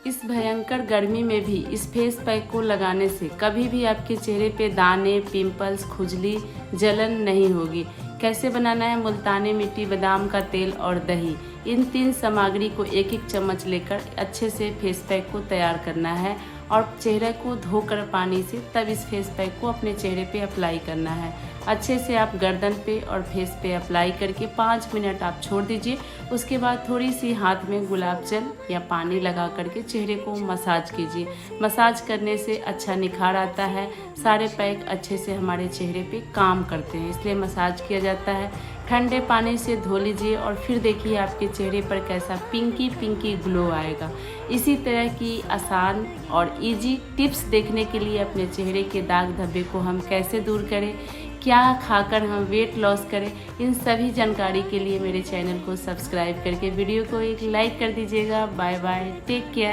इस भयंकर गर्मी में भी इस फेस पैक को लगाने से कभी भी आपके चेहरे पे दाने, पिंपल्स, खुजली, जलन नहीं होगी। कैसे बनाना है? मुल्तानी मिट्टी, बादाम का तेल और दही, इन 3 सामग्री को एक एक चम्मच लेकर अच्छे से फेस पैक को तैयार करना है और चेहरे को धोकर पानी से तब इस फेस पैक को अपने चेहरे पे अप्लाई करना है। अच्छे से आप गर्दन पे और फेस पे अप्लाई करके 5 मिनट आप छोड़ दीजिए। उसके बाद थोड़ी सी हाथ में गुलाब जल या पानी लगा करके चेहरे को मसाज कीजिए। मसाज करने से अच्छा निखार आता है। सारे पैक अच्छे से हमारे चेहरे पे काम करते हैं, इसलिए मसाज किया जाता है। ठंडे पानी से धो लीजिए और फिर देखिए आपके चेहरे पर कैसा पिंकी पिंकी ग्लो आएगा। इसी तरह की आसान और इजी टिप्स देखने के लिए अपने चेहरे के दाग धब्बे को हम कैसे दूर करें, क्या खाकर हम वेट लॉस करें, इन सभी जानकारी के लिए मेरे चैनल को सब्सक्राइब करके वीडियो को एक लाइक कर दीजिएगा। Bye bye, take care.